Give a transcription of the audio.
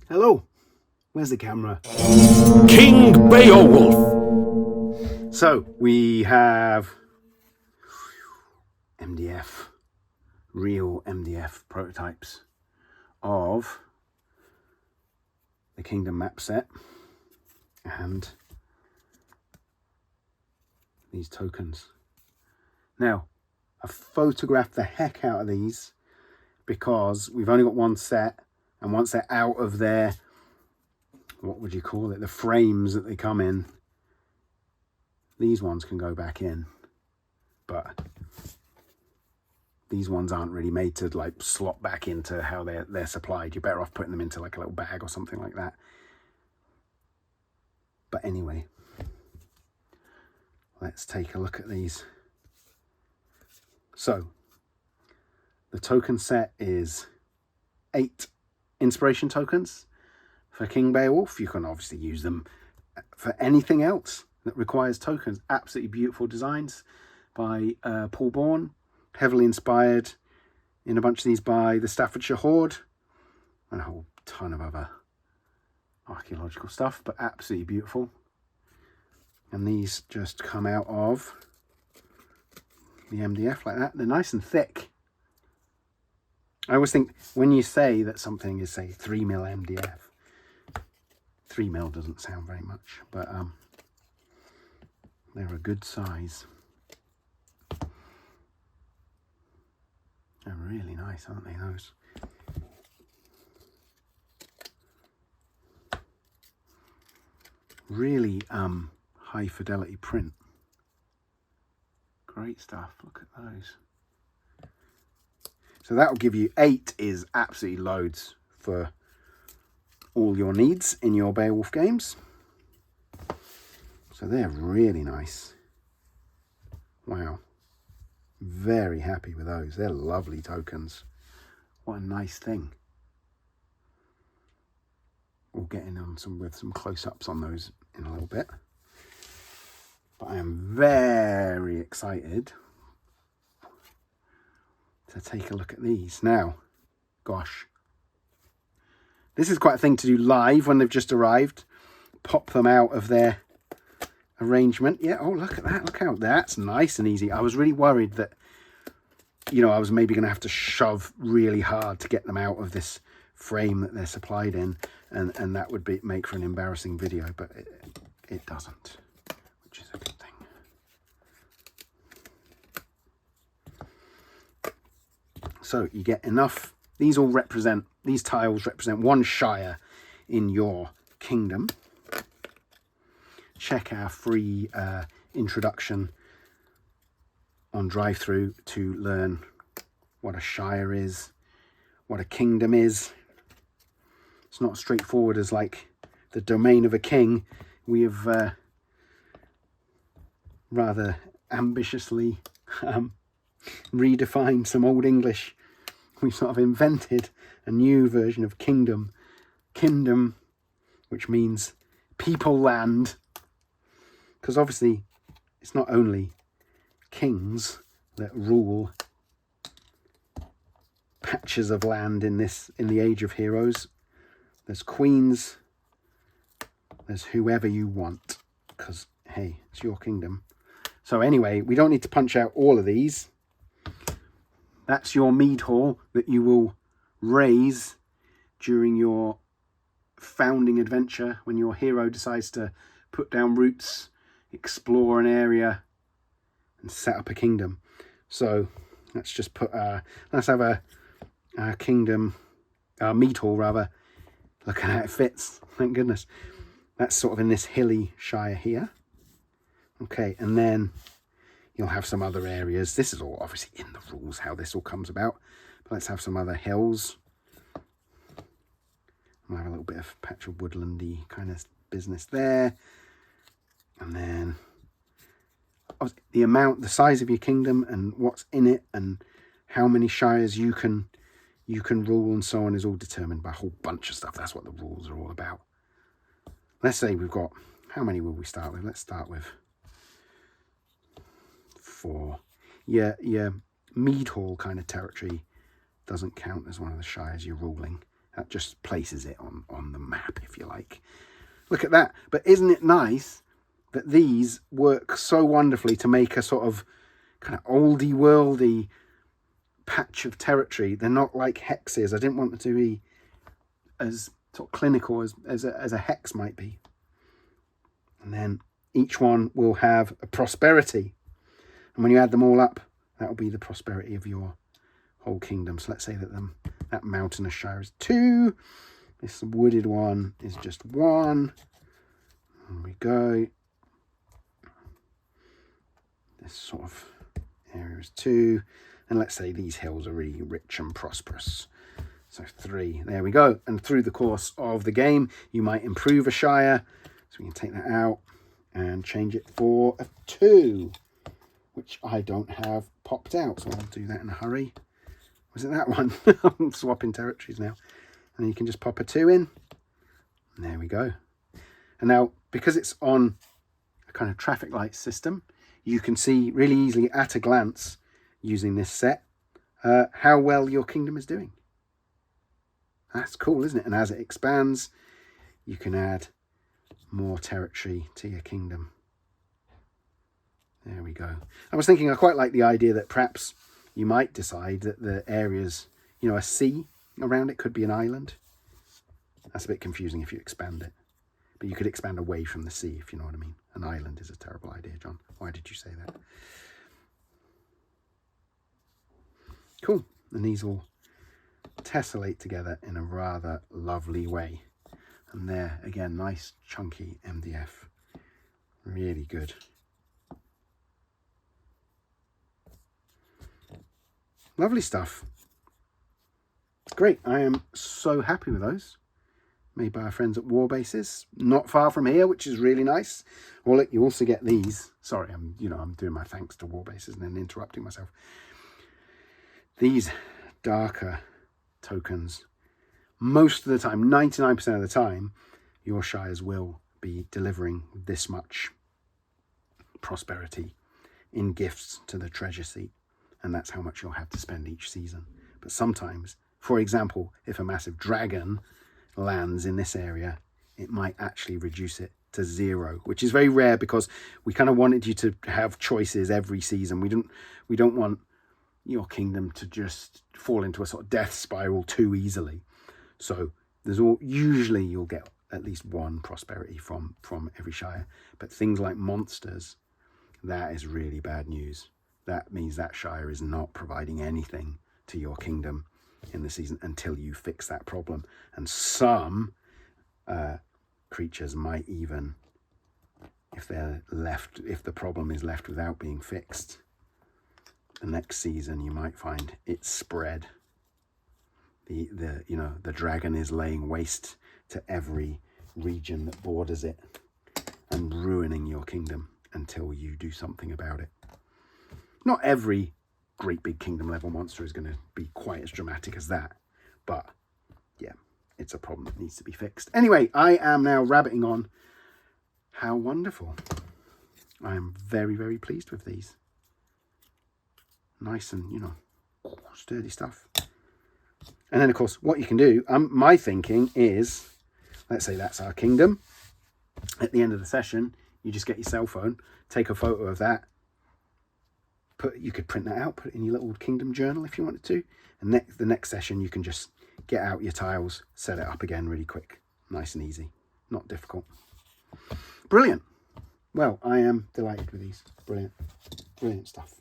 Hello, where's the camera? King Beowulf. So we have MDF, real MDF prototypes of the Kingdom map set and these tokens. Now, I've photographed the heck out of these because we've only got one set, and once they're out of their, what would you call it, the frames that they come in, these ones can go back in, but these ones aren't really made to like slot back into how they're supplied. You're better off putting them into like a little bag or something like that. But anyway, let's take a look at these. So the token set is 8 inspiration tokens for King Beowulf. You can obviously use them for anything else that requires tokens. Absolutely beautiful designs by Paul Bourne, heavily inspired in a bunch of these by the Staffordshire Hoard and a whole ton of other archaeological stuff, but absolutely beautiful. And these just come out of the MDF like that. They're nice and thick. I always think when you say that something is, say, 3mm MDF, 3mm doesn't sound very much, but they're a good size. They're really nice, aren't they, those? Really high fidelity print. Great stuff. Look at those. So that will give you 8 is absolutely loads for all your needs in your Beowulf games. So they're really nice. Wow. Very happy with those. They're lovely tokens. What a nice thing. We'll get in on with some close-ups on those in a little bit. But I am very excited to take a look at these. Now, gosh, this is quite a thing to do live when they've just arrived. Pop them out of their arrangement. Yeah, oh, look at that. Look how that's nice and easy. I was really worried that, you know, I was maybe going to have to shove really hard to get them out of this frame that they're supplied in, and that would make for an embarrassing video, but it doesn't, which is a good thing. So you get enough. These tiles represent one shire in your kingdom. Check our free introduction on drive-through to learn what a shire is, what a kingdom is. It's not straightforward as like the domain of a king. We have rather ambitiously redefined some old English. We sort of invented a new version of kingdom, which means people, land, because obviously it's not only kings that rule patches of land in the Age of Heroes. There's queens, there's whoever you want, because hey, it's your kingdom. So anyway, we don't need to punch out all of these. That's your mead hall that you will raise during your founding adventure when your hero decides to put down roots, explore an area, and set up a kingdom. So let's just put let's have a kingdom, mead hall rather. Look at how it fits. Thank goodness. That's sort of in this hilly shire here. Okay, and then you'll have some other areas. This is all obviously in the rules, how this all comes about. But let's have some other hills. We'll have a little bit of patch of woodlandy kind of business there. And then the size of your kingdom and what's in it and how many shires you can rule and so on is all determined by a whole bunch of stuff. That's what the rules are all about. Let's say we've got, how many will we start with? Let's start with 4. Yeah, mead hall kind of territory doesn't count as one of the shires you're ruling. That just places it on the map, if you like. Look at that. But isn't it nice that these work so wonderfully to make a sort of kind of oldie worldy patch of territory? They're not like hexes. I didn't want them to be as sort of clinical as a hex might be. And then each one will have a prosperity. And when you add them all up, that will be the prosperity of your whole kingdom. So let's say that that mountainous shire is 2. This wooded one is just 1. There we go. This sort of area is 2. And let's say these hills are really rich and prosperous. So 3. There we go. And through the course of the game, you might improve a shire. So we can take that out and change it for a 2, which I don't have popped out. So I'll do that in a hurry. Was it that one? I'm swapping territories now. And you can just pop a 2 in. And there we go. And now, because it's on a kind of traffic light system, you can see really easily at a glance, using this set, how well your kingdom is doing. That's cool, isn't it? And as it expands, you can add more territory to your kingdom. There we go. I was thinking I quite like the idea that perhaps you might decide that the areas, a sea around it could be an island. That's a bit confusing if you expand it. But you could expand away from the sea, if you know what I mean. An island is a terrible idea, John. Why did you say that? Cool. And these all tessellate together in a rather lovely way. And there, again, nice chunky MDF. Really good. Lovely stuff. Great. I am so happy with those. Made by our friends at War Bases, not far from here, which is really nice. Well, look, you also get these. Sorry, I'm doing my thanks to War Bases and then interrupting myself. These darker tokens, most of the time, 99% of the time, your shires will be delivering this much prosperity in gifts to the treasure seat. And that's how much you'll have to spend each season. But sometimes, for example, if a massive dragon lands in this area, it might actually reduce it to 0, which is very rare because we kind of wanted you to have choices every season. We don't want your kingdom to just fall into a sort of death spiral too easily. So usually you'll get at least 1 prosperity from every shire. But things like monsters, that is really bad news. That means that shire is not providing anything to your kingdom in the season until you fix that problem. And some creatures might even, if the problem is left without being fixed, the next season you might find it's spread. The dragon is laying waste to every region that borders it and ruining your kingdom until you do something about it. Not every great big kingdom level monster is going to be quite as dramatic as that, but yeah, it's a problem that needs to be fixed. Anyway, I am now rabbiting on. How wonderful. I am very, very pleased with these. Nice and, sturdy stuff. And then, of course, what you can do, my thinking is, let's say that's our kingdom. At the end of the session, you just get your cell phone, take a photo of that. You could print that out, put it in your little kingdom journal if you wanted to. And the next session, you can just get out your tiles, set it up again really quick. Nice and easy. Not difficult. Brilliant. Well, I am delighted with these. Brilliant. Brilliant stuff.